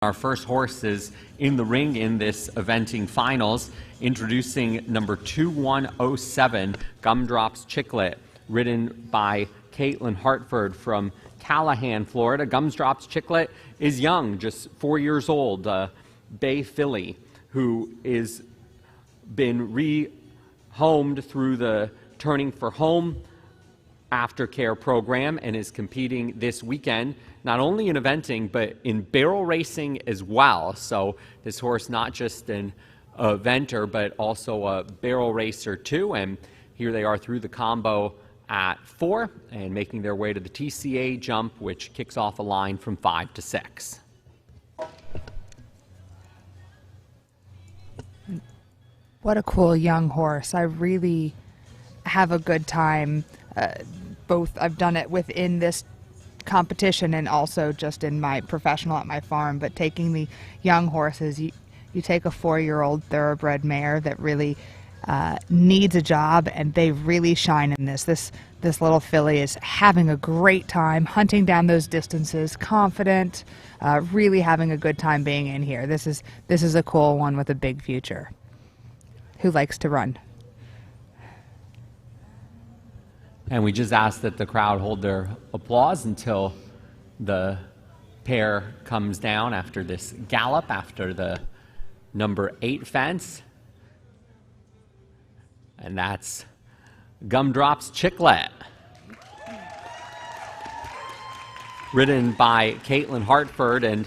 Our first horse is in the ring in this eventing finals, introducing number 2107, Gumdrops Chicklet, ridden by KAITLIN Hartford from Callahan, Florida. Gumdrops Chicklet is young, just 4 years old, bay filly, who is been rehomed through the Turning for Home aftercare program and is competing this weekend, not only in eventing, but in barrel racing as well. So this horse, not just an eventer, but also a barrel racer too. And here they are through the combo at 4 and making their way to the TCA jump, which kicks off a line from 5 to 6. What a cool young horse. I really have a good time. Both I've done it within this competition and also just in my professional at my farm, but taking the young horses, you take a 4-year-old thoroughbred mare that really needs a job, and they really shine in this. This little filly is having a great time hunting down those distances, confident, really having a good time being in here. This is a cool one with a big future. Who likes to run? And we just ask that the crowd hold their applause until the pair comes down after this gallop, after the number 8 fence. And that's Gumdrops Chicklet, ridden by KAITLIN Hartford. And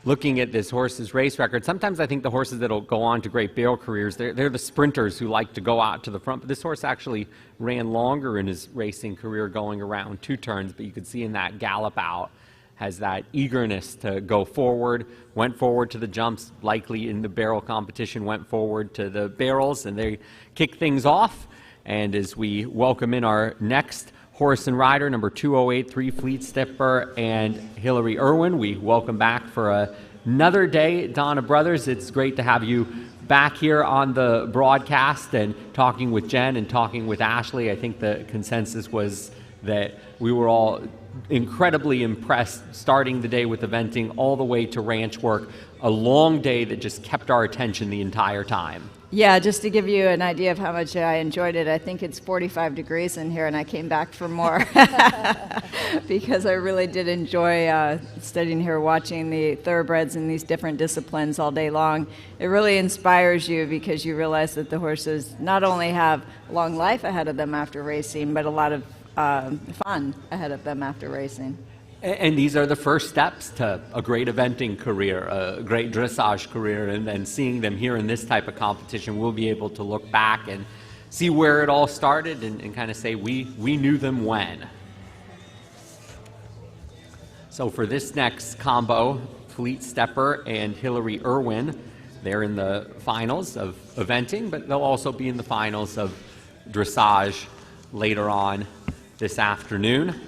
looking at this horse's race record, sometimes I think the horses that'll go on to great barrel careers, they're the sprinters who like to go out to the front. But this horse actually ran longer in his racing career, going around 2 turns. But you could see in that gallop out, has that eagerness to go forward, went forward to the jumps, likely in the barrel competition, went forward to the barrels, and they kick things off. And as we welcome in our next horse and rider, number 2083, Fleet Stepper and Hillary Irwin, we welcome back for another day, Donna Brothers. It's great to have you back here on the broadcast and talking with Jen and talking with Ashley. I think the consensus was that we were all incredibly impressed, starting the day with eventing all the way to ranch work, a long day that just kept our attention the entire time. Yeah, just to give you an idea of how much I enjoyed it, I think it's 45 degrees in here, and I came back for more because I really did enjoy studying here, watching the thoroughbreds in these different disciplines all day long. It really inspires you because you realize that the horses not only have a long life ahead of them after racing, but a lot of fun ahead of them after racing. And these are the first steps to a great eventing career, a great dressage career, and then seeing them here in this type of competition, we'll be able to look back and see where it all started and kind of say we knew them when. So for this next combo, Fleet Stepper and Hillary Irwin, they're in the finals of eventing, but they'll also be in the finals of dressage later on this afternoon.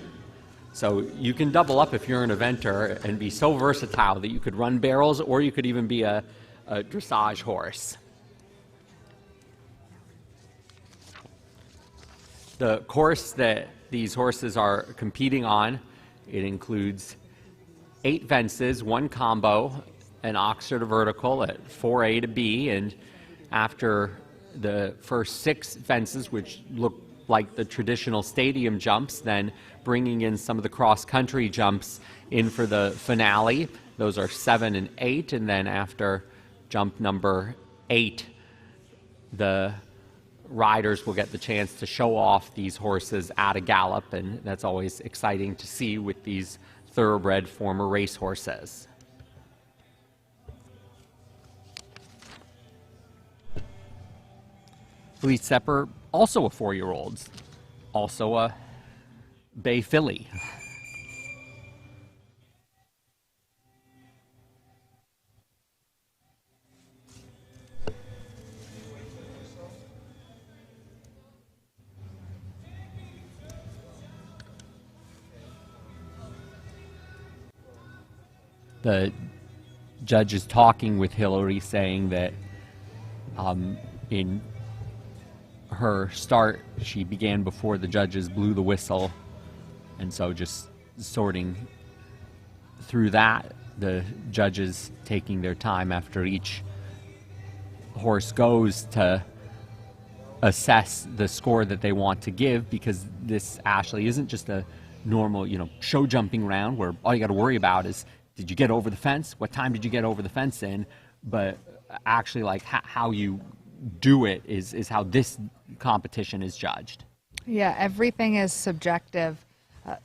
So you can double up if you're an eventer and be so versatile that you could run barrels, or you could even be a dressage horse. The course that these horses are competing on, it includes 8 fences, 1 combo, an oxer to vertical at 4A to B, and after the first 6 fences, which look like the traditional stadium jumps, then bringing in some of the cross-country jumps in for the finale. Those are 7 and 8, and then after jump number 8, the riders will get the chance to show off these horses at a gallop, and that's always exciting to see with these thoroughbred former race horses. Fleet Stepper, also a 4-year-old, also a bay filly. The judge is talking with Hillary, saying that in her start, she began before the judges blew the whistle, and so just sorting through that the judges taking their time after each horse goes to assess the score that they want to give, because this, Ashley, isn't just a normal, show jumping round where all you got to worry about is, did you get over the fence? What time did you get over the fence in? But actually, like, how you do it is how this competition is judged. Yeah, everything is subjective.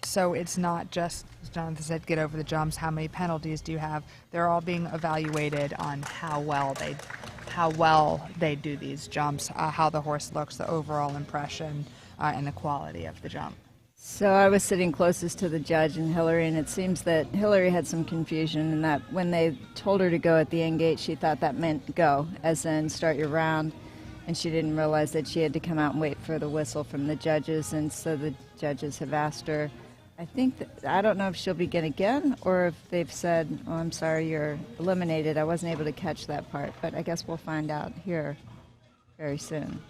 So it's not just, as Jonathan said, get over the jumps, how many penalties do you have? They're all being evaluated on how well they do these jumps, how the horse looks, the overall impression, and the quality of the jump. So I was sitting closest to the judge and Hillary, and it seems that Hillary had some confusion in that when they told her to go at the end gate, she thought that meant go, as in start your round, and she didn't realize that she had to come out and wait for the whistle from the judges, and so the judges have asked her, I don't know if she'll begin again or if they've said, oh, I'm sorry, you're eliminated. I wasn't able to catch that part, but I guess we'll find out here very soon.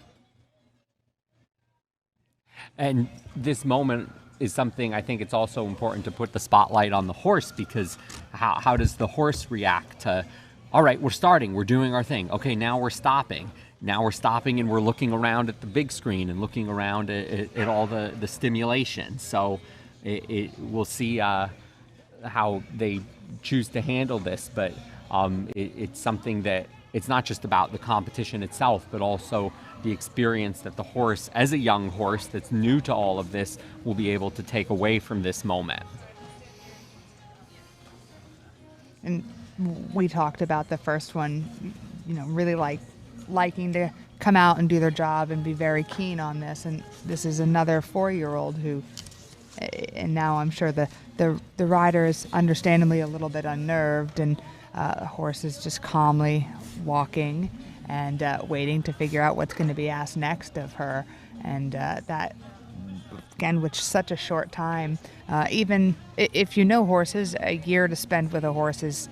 And this moment is something I think it's also important to put the spotlight on the horse, because how does the horse react to, all right, we're starting, we're doing our thing. Okay, now we're stopping. Now we're stopping and we're looking around at the big screen and looking around at all the stimulation. So we'll see how they choose to handle this, but it's something that it's not just about the competition itself, but also the experience that the horse, as a young horse that's new to all of this, will be able to take away from this moment. And we talked about the first one, really liking to come out and do their job and be very keen on this. And this is another 4-year-old who, and now I'm sure the rider is understandably a little bit unnerved, and the horse is just calmly walking and waiting to figure out what's going to be asked next of her. And that, again, with such a short time, even if you know horses, a year to spend with a horse is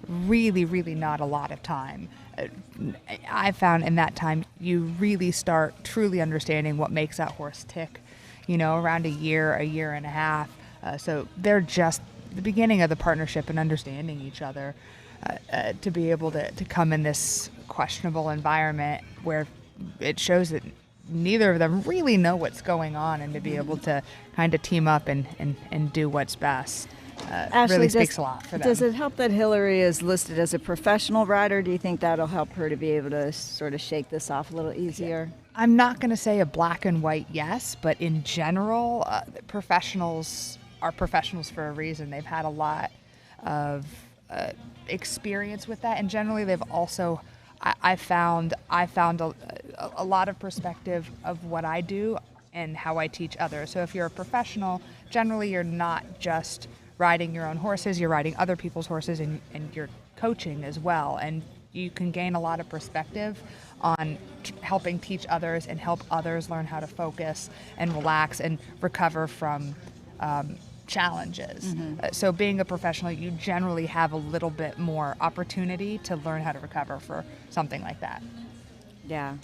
really, really not a lot of time. I found in that time you really start truly understanding what makes that horse tick, around a year and a half. So they're just the beginning of the partnership and understanding each other. To be able to come in this questionable environment where it shows that neither of them really know what's going on, and to be able to kind of team up and do what's best Ashley, really speaks a lot for them. Does it help that Hillary is listed as a professional rider? Do you think that'll help her to be able to sort of shake this off a little easier? I'm not going to say a black and white yes, but in general, professionals are professionals for a reason. They've had a lot of experience with that, and generally they've also, I found a lot of perspective of what I do and how I teach others. So if you're a professional, generally you're not just riding your own horses, you're riding other people's horses, and you're coaching as well, and you can gain a lot of perspective on helping teach others and help others learn how to focus and relax and recover from challenges. Mm-hmm. So being a professional, you generally have a little bit more opportunity to learn how to recover for something like that. Yeah.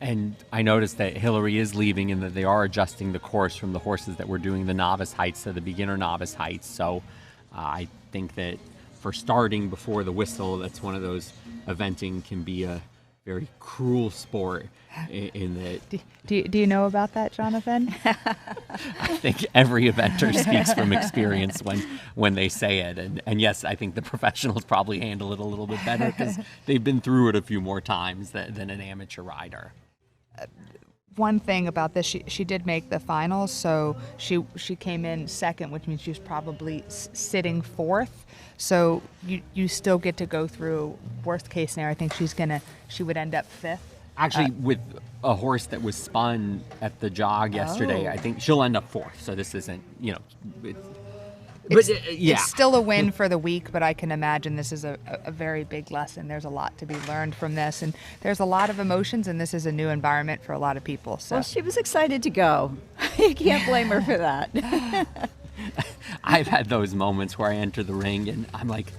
And I noticed that Hillary is leaving and that they are adjusting the course from the horses that were doing the novice heights to the beginner novice heights. So I think that for starting before the whistle, that's one of those, eventing can be a very cruel sport in that. Do you know about that, Jonathan? I think every eventer speaks from experience when they say it. And yes, I think the professionals probably handle it a little bit better because they've been through it a few more times than an amateur rider. One thing about this, she did make the finals, so she came in second, which means she was probably sitting fourth. So you still get to go through worst case scenario. I think she would end up fifth. Actually, with a horse that was spun at the jog yesterday, I think she'll end up fourth. So this isn't, It's still a win for the week, but I can imagine this is a very big lesson. There's a lot to be learned from this, and there's a lot of emotions, and this is a new environment for a lot of people. So. Well, she was excited to go. You can't blame her for that. I've had those moments where I enter the ring and I'm like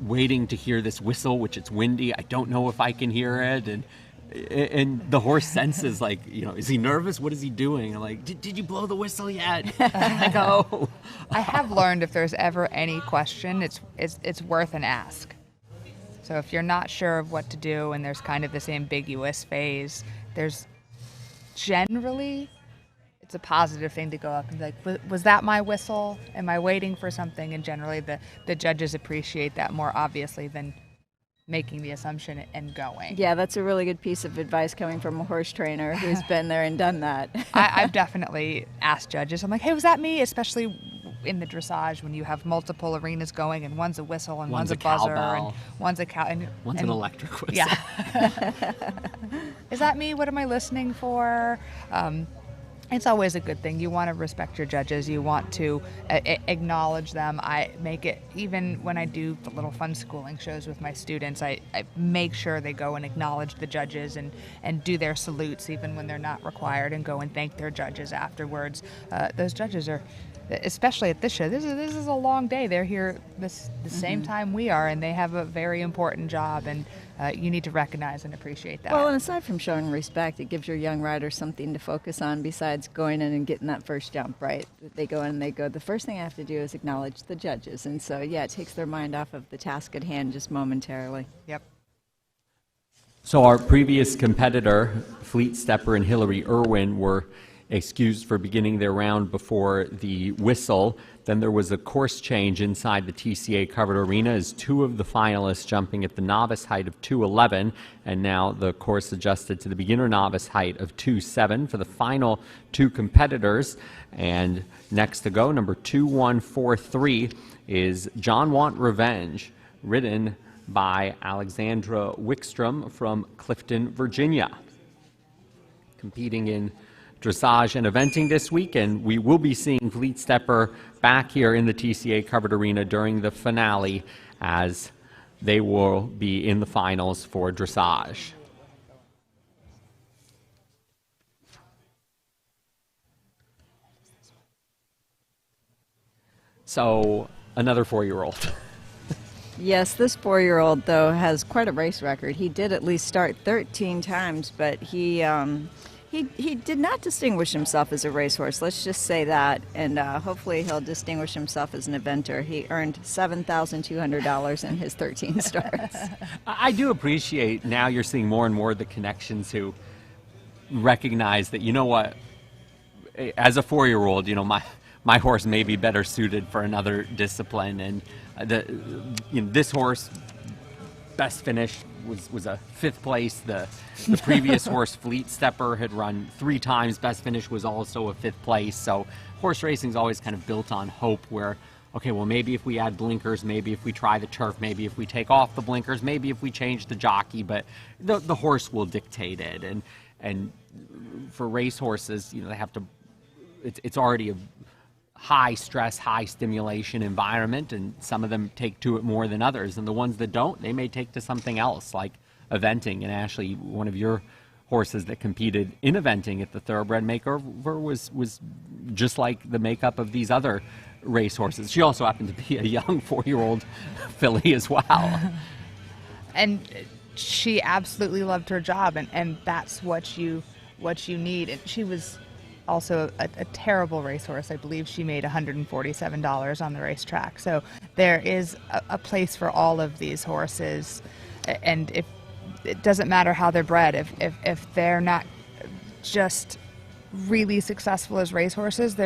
waiting to hear this whistle, which it's windy. I don't know if I can hear it, and And the horse senses, like, is he nervous? What is he doing? I'm like, did you blow the whistle yet? I go. I have learned if there's ever any question, it's worth an ask. So if you're not sure of what to do and there's kind of this ambiguous phase, there's generally, it's a positive thing to go up and be like, was that my whistle? Am I waiting for something? And generally the judges appreciate that more obviously than making the assumption and going. Yeah, that's a really good piece of advice coming from a horse trainer who's been there and done that. I've definitely asked judges, I'm like, hey, was that me? Especially in the dressage when you have multiple arenas going and one's a whistle and one's a buzzer cowbell. and one's a cow and One's an electric whistle. Yeah. Is that me? What am I listening for? It's always a good thing. You want to respect your judges. You want to acknowledge them. I make it, even when I do the little fun schooling shows with my students, I make sure they go and acknowledge the judges and do their salutes even when they're not required and go and thank their judges afterwards. Those judges are, especially at this show, this is a long day. They're here the same time we are, and they have a very important job, and you need to recognize and appreciate that. Well, and aside from showing respect, it gives your young riders something to focus on besides going in and getting that first jump, right? They go in and they go, the first thing I have to do is acknowledge the judges. And so, yeah, it takes their mind off of the task at hand just momentarily. Yep. So our previous competitor, Fleet Stepper and Hillary Irwin, were excused for beginning their round before the whistle. Then there was a course change inside the TCA covered arena as two of the finalists jumping at the novice height of 2:11, and now the course adjusted to the beginner novice height of 2:07 for the final two competitors. And next to go, number 2143, is John Want Revenge, ridden by Alexandra Wickstrom from Clifton, Virginia. Competing in dressage and eventing this week, and we will be seeing Fleet Stepper back here in the TCA covered arena during the finale, as they will be in the finals for dressage. So another 4-year-old. Yes, this 4-year-old, though, has quite a race record. He did at least start 13 times, but he did not distinguish himself as a racehorse, let's just say that, and hopefully he'll distinguish himself as an eventer. He earned $7,200 in his 13 starts. I do appreciate now you're seeing more and more of the connections who recognize that, you know what, as a 4-year-old, my horse may be better suited for another discipline, and this horse, best finish was a 5th place. The previous horse, Fleet Stepper, had run 3 times. Best finish was also a 5th place. So horse racing is always kind of built on hope, where, okay, well, maybe if we add blinkers, maybe if we try the turf, maybe if we take off the blinkers, maybe if we change the jockey, but the horse will dictate it. And for race horses, they have to, it's already a high stress, high stimulation environment, and some of them take to it more than others, and the ones that don't, they may take to something else like eventing. And Ashley, one of your horses that competed in eventing at the Thoroughbred Makeover was just like the makeup of these other race horses. She also happened to be a young 4-year-old filly as well. And she absolutely loved her job, and that's what you need. And she was also a terrible racehorse. I believe she made $147 on the racetrack. So there is a place for all of these horses, and if it doesn't matter how they're bred, if they're not just really successful as racehorses,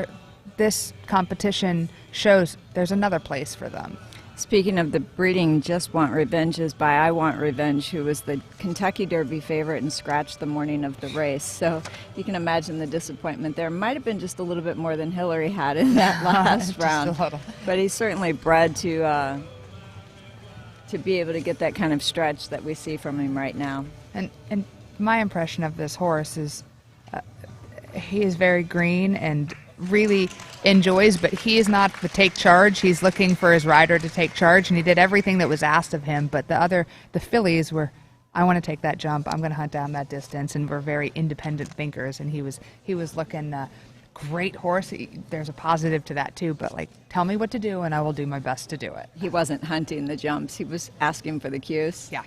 this competition shows there's another place for them. Speaking of the breeding, Just Want Revenge is by I Want Revenge, who was the Kentucky Derby favorite and scratched the morning of the race. So you can imagine the disappointment there. Might have been just a little bit more than Hillary had in that last round. A little. But he's certainly bred to be able to get that kind of stretch that we see from him right now. And my impression of this horse is he is very green and really enjoys, but he is not the take charge. He's looking for his rider to take charge, and he did everything that was asked of him. But the fillies were, I want to take that jump, I'm going to hunt down that distance, and we're very independent thinkers. And he was looking great horse. There's a positive to that too, but tell me what to do and I will do my best to do it. He wasn't hunting the jumps, he was asking for the cues. Yeah.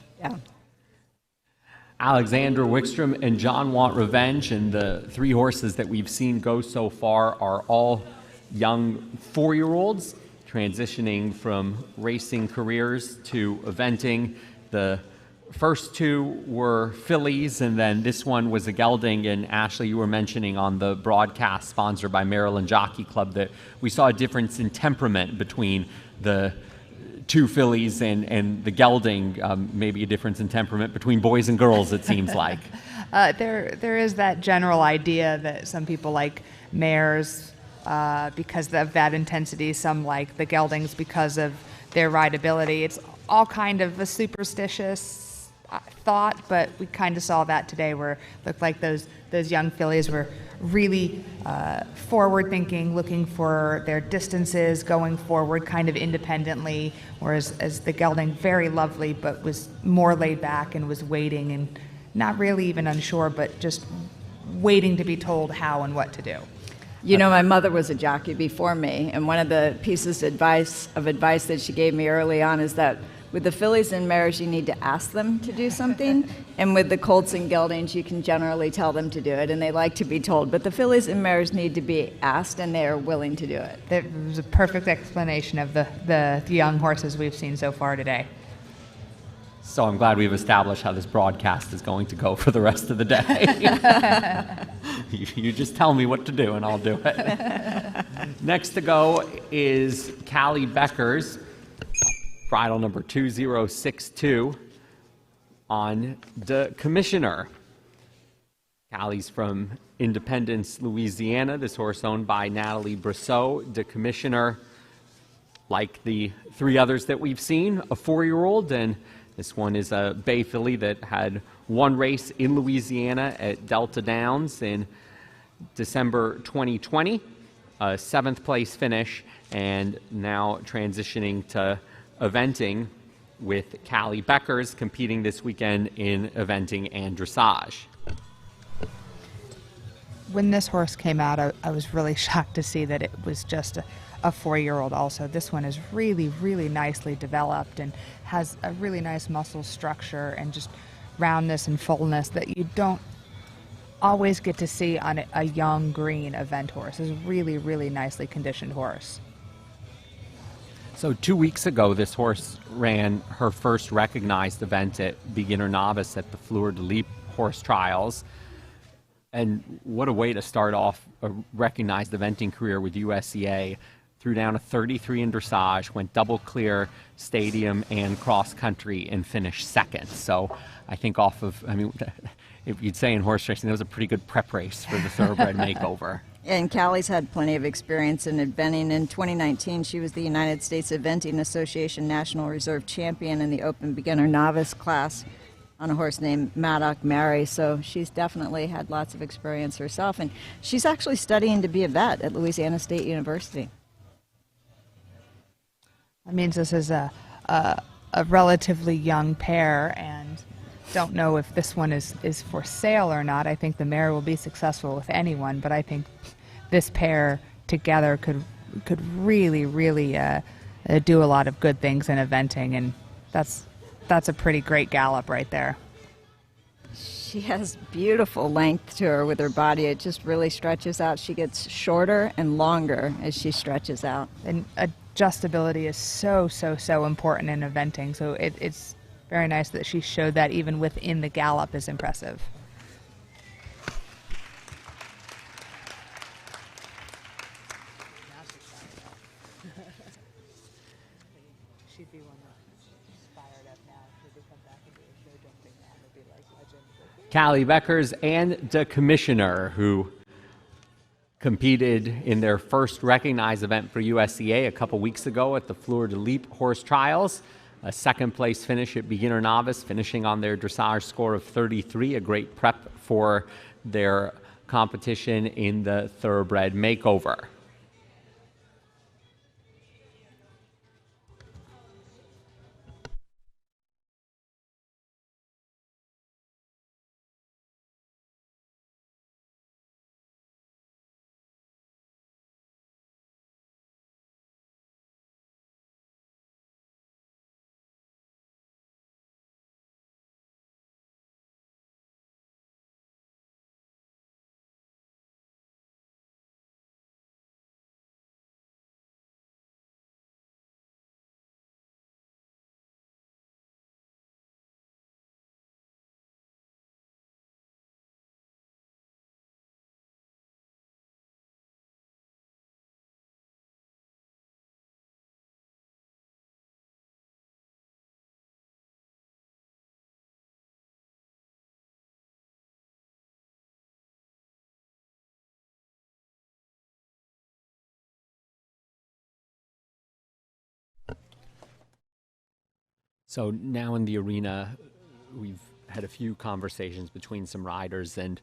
Alexander Wickstrom and John Want Revenge, and the three horses that we've seen go so far are all young 4-year-olds transitioning from racing careers to eventing. The first two were fillies, and then this one was a gelding. And Ashley, you were mentioning on the broadcast sponsored by Maryland Jockey Club that we saw a difference in temperament between the two fillies and the gelding, maybe a difference in temperament between boys and girls, it seems like. There is that general idea that some people like mares because of that intensity, some like the geldings because of their rideability. It's all kind of a superstitious thought, but we kind of saw that today where it looked like those young fillies were really forward thinking, looking for their distances, going forward kind of independently, whereas as the gelding, very lovely, but was more laid back and was waiting and not really even unsure, but just waiting to be told how and what to do. You know, my mother was a jockey before me, and one of the pieces of advice that she gave me early on is that with the fillies and mares, you need to ask them to do something, and with the colts and geldings, you can generally tell them to do it, and they like to be told. But the fillies and mares need to be asked, and they are willing to do it. That was a perfect explanation of the young horses we've seen so far today. So I'm glad we've established how this broadcast is going to go for the rest of the day. You just tell me what to do, and I'll do it. Next to go is KALIE BECKERS, bridle number 2062 on the Commissioner. Callie's from Independence, Louisiana. This horse owned by Natalie Brosseau. The Commissioner, like the three others that we've seen, a 4-year-old, and this one is a bay filly that had one race in Louisiana at Delta Downs in December 2020, a 7th place finish, and now transitioning to eventing with KALIE BECKERS, competing this weekend in eventing and dressage. When this horse came out, I was really shocked to see that it was just a 4-year-old also. This one is really, really nicely developed and has a really nice muscle structure and just roundness and fullness that you don't always get to see on a young green event horse. It's a really, really nicely conditioned horse. So 2 weeks ago, this horse ran her first recognized event at beginner novice at the Fleur de Lis horse trials. And what a way to start off a recognized eventing career with USEA. Threw down a 33 in dressage, went double clear stadium and cross country, and finished second. So I think if you'd say in horse racing, that was a pretty good prep race for the Thoroughbred Makeover. And Callie's had plenty of experience in eventing. In 2019, she was the United States Eventing Association National Reserve Champion in the Open Beginner Novice class on a horse named Maddock Mary. So she's definitely had lots of experience herself. And she's actually studying to be a vet at Louisiana State University. That means this is a relatively young pair, and don't know if this one is for sale or not. I think the mare will be successful with anyone, but I think this pair together could really, really do a lot of good things in eventing, and that's a pretty great gallop right there. She has beautiful length to her with her body. It just really stretches out. She gets shorter and longer as she stretches out. And adjustability is so important in eventing, so it's very nice that she showed that even within the gallop is impressive. She'd be one that's fired up now. She'd come back and do a show jumping now. It'd be like legend. KALIE BECKERS and the Commissioner, who competed in their first recognized event for USEA a couple weeks ago at the Fleur de Lis horse trials. A 2nd place finish at beginner novice, finishing on their dressage score of 33, a great prep for their competition in the Thoroughbred Makeover. So now in the arena, we've had a few conversations between some riders and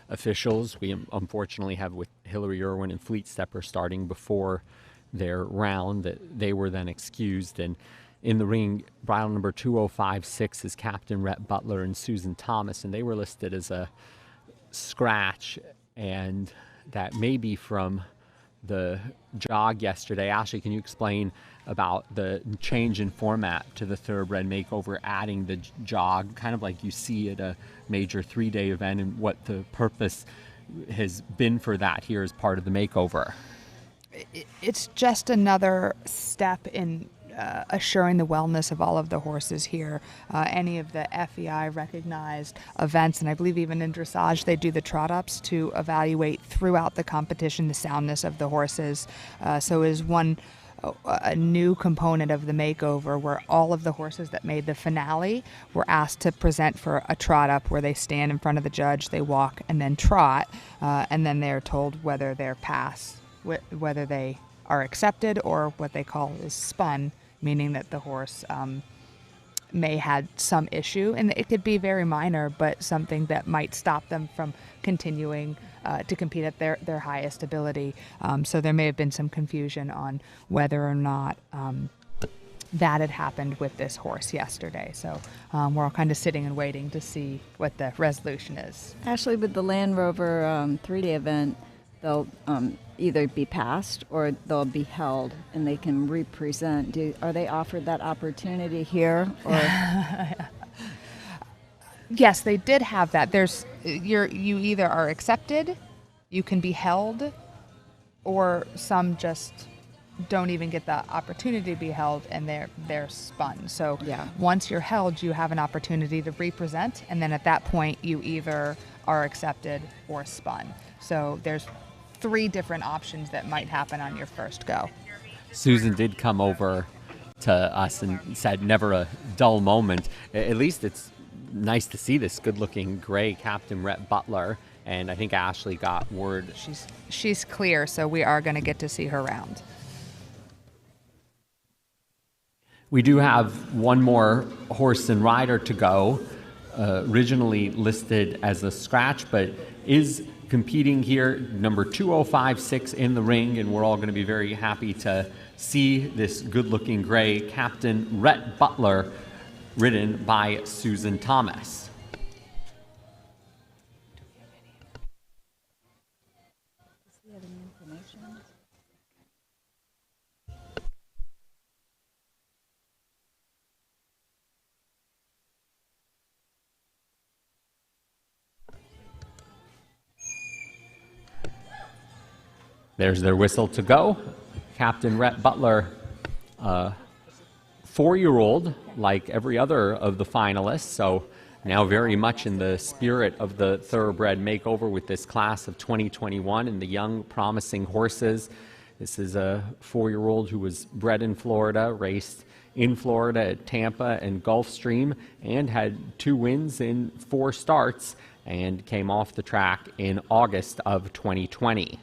officials. We unfortunately have with Hillary Irwin and Fleet Stepper starting before their round that they were then excused. And in the ring, bridle number 2056 is Captain Rhett Butler and Susan Thomas, and they were listed as a scratch, and that may be from the jog yesterday. Ashley, can you explain about the change in format to the Thoroughbred Makeover, adding the jog, kind of like you see at a major 3-day event, and what the purpose has been for that here as part of the makeover? It's just another step in assuring the wellness of all of the horses here. Any of the FEI recognized events, and I believe even in dressage they do the trot ups to evaluate throughout the competition the soundness of the horses. So it is a new component of the makeover where all of the horses that made the finale were asked to present for a trot up, where they stand in front of the judge, they walk and then trot, and then they're told whether they're passed, whether they are accepted, or what they call is spun, meaning that the horse may had some issue, and it could be very minor, but something that might stop them from continuing to compete at their highest ability. So there may have been some confusion on whether or not that had happened with this horse yesterday. So we're all kind of sitting and waiting to see what the resolution is. Ashley, with the Land Rover 3-day event, they'll either be passed or they'll be held, and they can represent. Are they offered that opportunity here? Or Yes, they did have that. You either are accepted, you can be held, or some just don't even get the opportunity to be held, and they're spun. So yeah. Once you're held, you have an opportunity to represent, and then at that point you either are accepted or spun. So there's 3 different options that might happen on your first go. Susan did come over to us and said never a dull moment. At least it's nice to see this good-looking gray Captain Rhett Butler, and I think Ashley got word. She's clear, so we are going to get to see her round. We do have one more horse and rider to go, originally listed as a scratch, but is competing here, number 2056 in the ring, and we're all going to be very happy to see this good-looking gray Captain Rhett Butler, ridden by Susan Thomas. Does he have any information? There's their whistle to go. Captain Rhett Butler, 4-year-old, like every other of the finalists, so now very much in the spirit of the Thoroughbred Makeover with this class of 2021 and the young, promising horses. This is a 4-year-old who was bred in Florida, raced in Florida at Tampa and Gulfstream, and had 2 wins in 4 starts, and came off the track in August of 2020.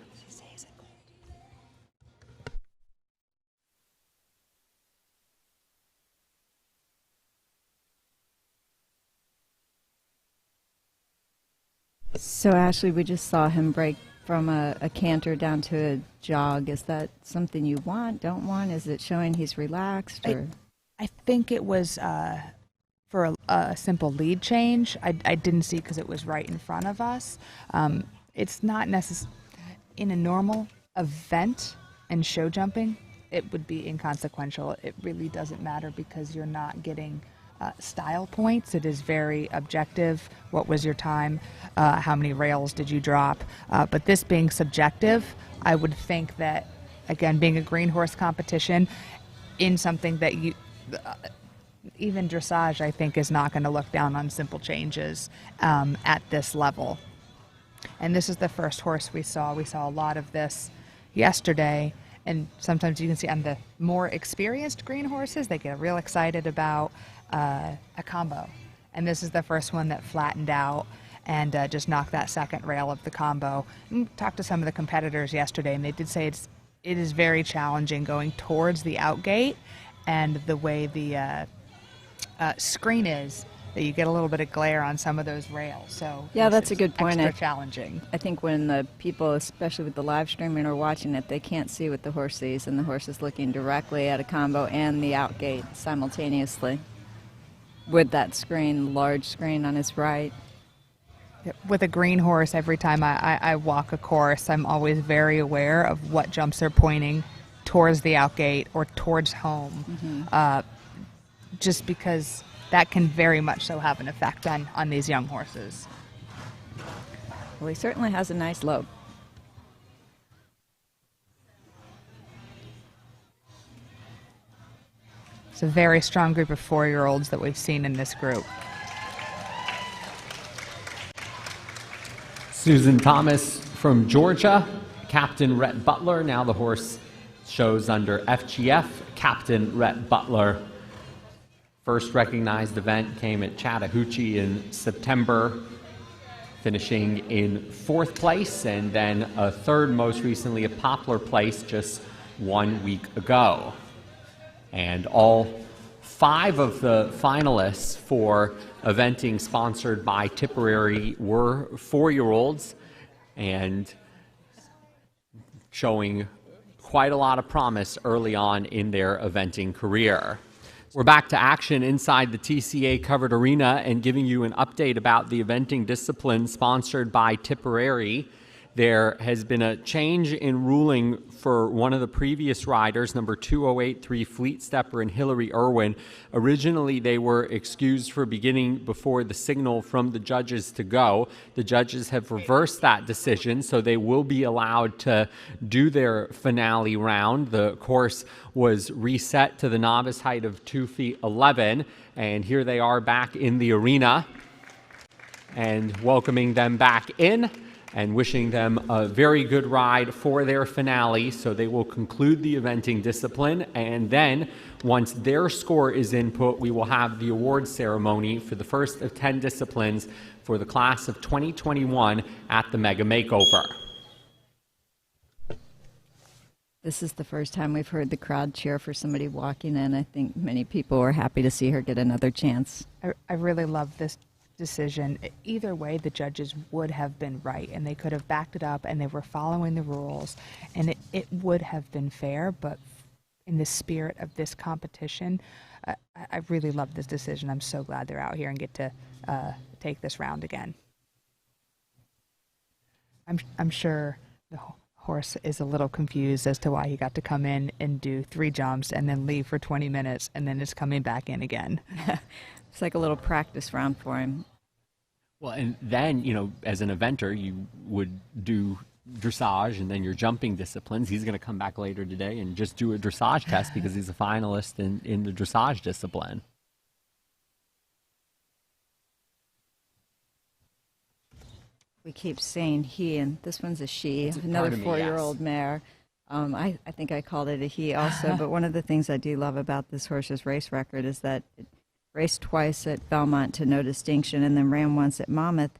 So Ashley, we just saw him break from a canter down to a jog. Is that something you want, don't want? Is it showing he's relaxed? Or? I think it was for a simple lead change. I didn't see because it was right in front of us. It's not necessary in a normal event and show jumping. It would be inconsequential. It really doesn't matter because you're not getting style points. It is very objective. What was your time? How many rails did you drop? But this being subjective, I would think that, again, being a green horse competition in something that even dressage, I think, is not going to look down on simple changes at this level. And this is the first horse we saw. We saw a lot of this yesterday. And sometimes you can see on the more experienced green horses, they get real excited about a combo. And this is the first one that flattened out and just knocked that second rail of the combo. And talked to some of the competitors yesterday, and they did say it is very challenging going towards the outgate, and the way the screen is, that you get a little bit of glare on some of those rails. So yeah, that's a it's good point. Extra challenging. I think when the people, especially with the live streaming, are watching it, they can't see what the horse sees, and the horse is looking directly at a combo and the outgate simultaneously with that screen, large screen on his right. With a green horse, every time I walk a course, I'm always very aware of what jumps are pointing towards the outgate or towards home, just because that can very much so have an effect on these young horses. Well, he certainly has a nice lope. It's a very strong group of 4-year-olds that we've seen in this group. Susan Thomas from Georgia, Captain Rhett Butler. Now the horse shows under FGF, Captain Rhett Butler. First recognized event came at Chattahoochee in September, finishing in 4th place, and then a 3rd, most recently a Poplar place just 1 week ago. And all 5 of the finalists for eventing sponsored by Tipperary were 4-year-olds, and showing quite a lot of promise early on in their eventing career. We're back to action inside the TCA covered arena and giving you an update about the eventing discipline sponsored by Tipperary. There has been a change in ruling for one of the previous riders, number 2083 Fleet Stepper and Hillary Irwin. Originally, they were excused for beginning before the signal from the judges to go. The judges have reversed that decision, so they will be allowed to do their finale round. The course was reset to the novice height of 2 feet 11, and here they are back in the arena, and welcoming them back in and wishing them a very good ride for their finale. So they will conclude the eventing discipline, and then once their score is input, we will have the award ceremony for the first of 10 disciplines for the class of 2021 at the Mega Makeover. This is the first time we've heard the crowd cheer for somebody walking in. I think many people are happy to see her get another chance. I really love this decision. Either way, the judges would have been right, and they could have backed it up, and they were following the rules, and it would have been fair. But in the spirit of this competition, I really love this decision. I'm so glad they're out here and get to take this round again. I'm sure the horse is a little confused as to why he got to come in and do 3 jumps and then leave for 20 minutes and then is coming back in again. It's like a little practice round for him. Well, and then, you know, as an eventer, you would do dressage and then your jumping disciplines. He's going to come back later today and just do a dressage test because he's a finalist in the dressage discipline. We keep saying he, and this one's a she, It's another part of me, 4-year-old yes. mare. I think I called it a he also, but one of the things I do love about this horse's race record is that it raced twice at Belmont to no distinction, and then ran once at Monmouth,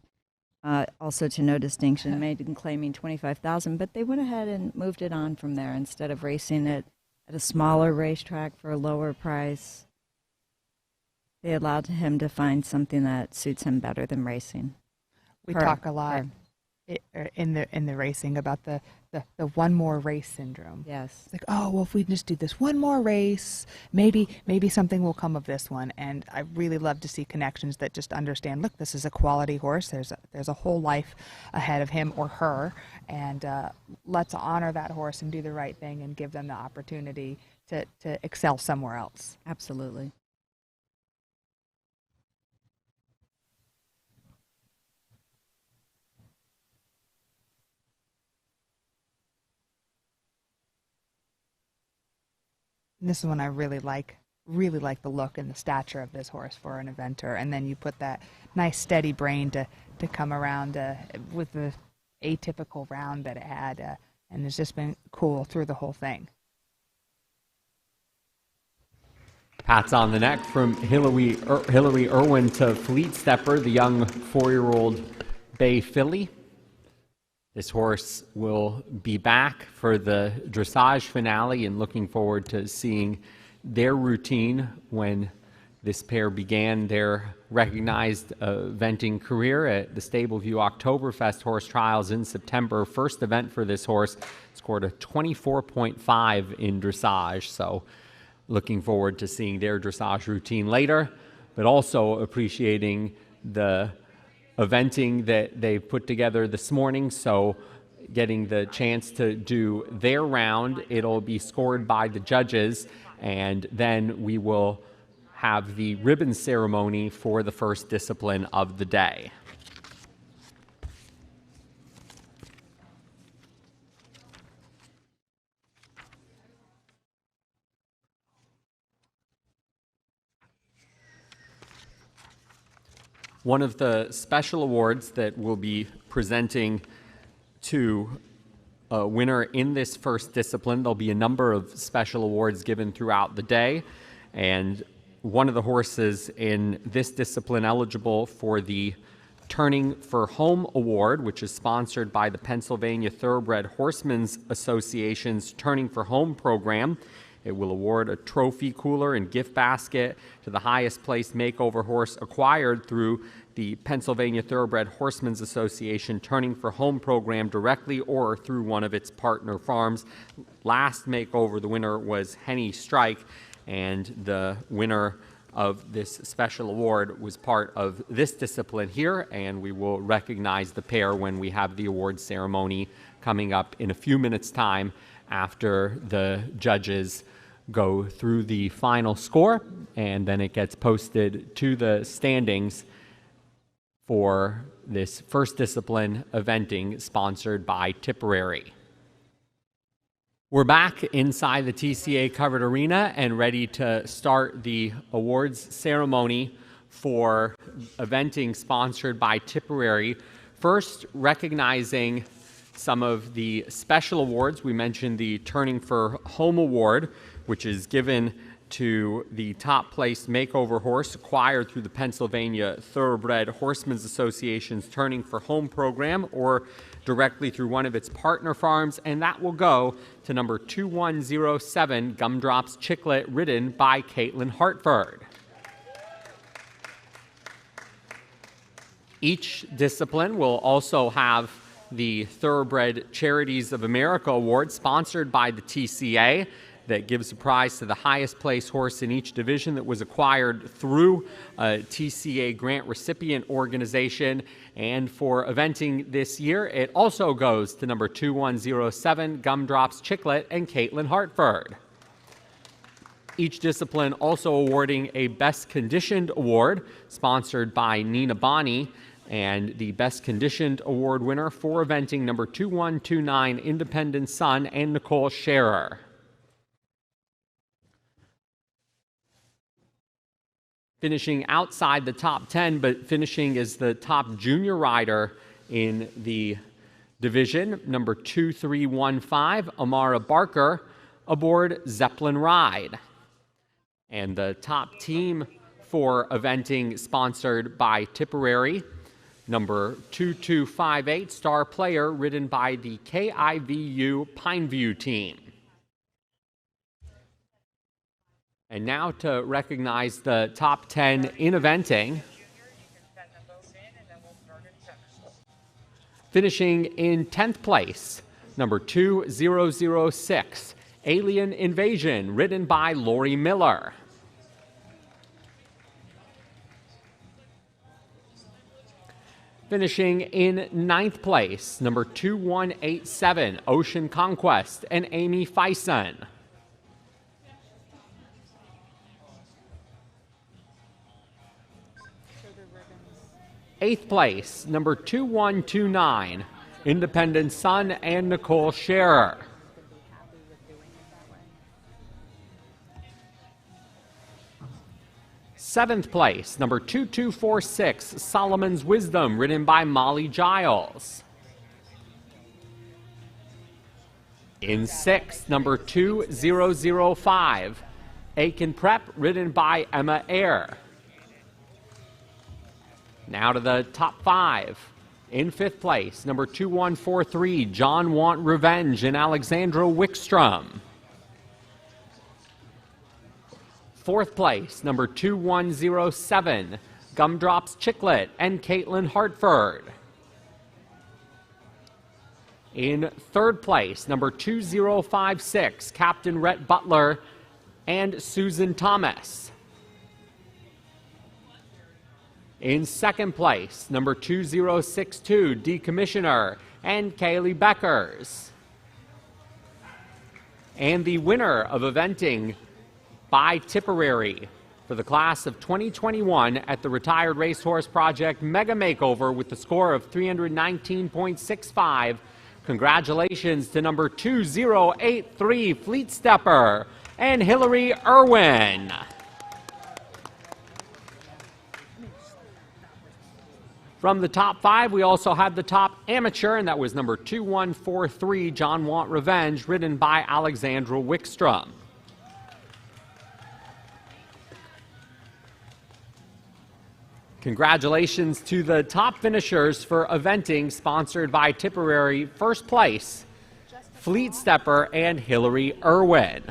also to no distinction, made him claiming 25,000, but they went ahead and moved it on from there. Instead of racing it at a smaller racetrack for a lower price, they allowed him to find something that suits him better than racing. We talk a lot in the racing about the one more race syndrome. Yes. It's like, oh, well, if we just do this one more race, maybe something will come of this one. And I really love to see connections that just understand, look, this is a quality horse. There's a whole life ahead of him or her, and let's honor that horse and do the right thing and give them the opportunity to excel somewhere else. Absolutely. And this is one I really like the look and the stature of this horse for an eventer. And then you put that nice steady brain to come around with the atypical round that it had, and it's just been cool through the whole thing. Pats on the neck from Hillary Irwin to Fleet Stepper, the young 4-year-old bay filly. This horse will be back for the dressage finale, and looking forward to seeing their routine when This pair began their recognized eventing career at the Stableview Oktoberfest horse trials in September. First event for this horse, scored a 24.5 in dressage, so looking forward to seeing their dressage routine later, but also appreciating the eventing that they put together this morning. So getting the chance to do their round, it'll be scored by the judges, and then we will have the ribbon ceremony for the first discipline of the day. One of the special awards that we'll be presenting to a winner in this first discipline, there'll be a number of special awards given throughout the day, and one of the horses in this discipline eligible for the Turning for Home Award, which is sponsored by the Pennsylvania Thoroughbred Horsemen's Association's Turning for Home program. It will award a trophy cooler and gift basket to the highest placed makeover horse acquired through the Pennsylvania Thoroughbred Horsemen's Association Turning for Home program directly or through one of its partner farms. Last makeover, the winner was Henny Strike, and the winner of this special award was part of this discipline here, and we will recognize the pair when we have the award ceremony coming up in a few minutes' time after the judges go through the final score, and then it gets posted to the standings for this first discipline eventing sponsored by Tipperary. We're back inside the TCA covered arena and ready to start the awards ceremony for eventing sponsored by Tipperary. First, recognizing some of the special awards. We mentioned the Turning for Home Award, which is given to the top placed makeover horse acquired through the Pennsylvania Thoroughbred Horsemen's Association's Turning for Home program or directly through one of its partner farms, and that will go to number 2107 Gumdrops Chicklet, ridden by KAITLIN Hartford. Each discipline will also have the Thoroughbred Charities of America Award sponsored by the TCA that gives a prize to the highest placed horse in each division that was acquired through a TCA grant recipient organization. And for eventing this year, it also goes to number 2107 Gumdrops Chicklet and KAITLIN Hartford. Each discipline also awarding a Best Conditioned Award sponsored by Nina Bonney, and the Best Conditioned Award winner for eventing number 2129 Independent Sun and Nicole Scherer. Finishing outside the top 10, but finishing as the top junior rider in the division, number 2315, Amara Barker, aboard Zeppelin Ride. And the top team for eventing sponsored by Tipperary, number 2258, Star Player, ridden by the KIVU Pineview team. And now to recognize the top 10 in eventing. Finishing in 10th place, number 2006, Alien Invasion, ridden by Lori Miller. Finishing in 9th place, number 2187, Ocean Conquest and Amy Fison. 8th place, number 2129, Independent Sun and Nicole Scherer. 7th place, number 2246, Solomon's Wisdom, ridden by Molly Giles. In 6th, number 2005, Aiken Prep, ridden by Emma Eyre. Now to the top 5. In 5th place, number 2143, John Want Revenge and Alexandra Wickstrom. 4th place, number 2107, Gumdrops Chicklet and KAITLIN Hartford. In 3rd place, number 2056, Captain Rhett Butler and Susan Thomas. In 2nd place, number 2062, Decommissioner and KALIE BECKERS. And the winner of eventing by Tipperary for the class of 2021 at the Retired Racehorse Project Mega Makeover with the score of 319.65. Congratulations to number 2083 Fleet Stepper and Hillary Irwin. From the top 5, we also have the top amateur, and that was number 2143 John Want Revenge, ridden by Alexandra Wickstrom. Congratulations to the top finishers for eventing sponsored by Tipperary. 1st place, Fleet Stepper and Hillary Irwin.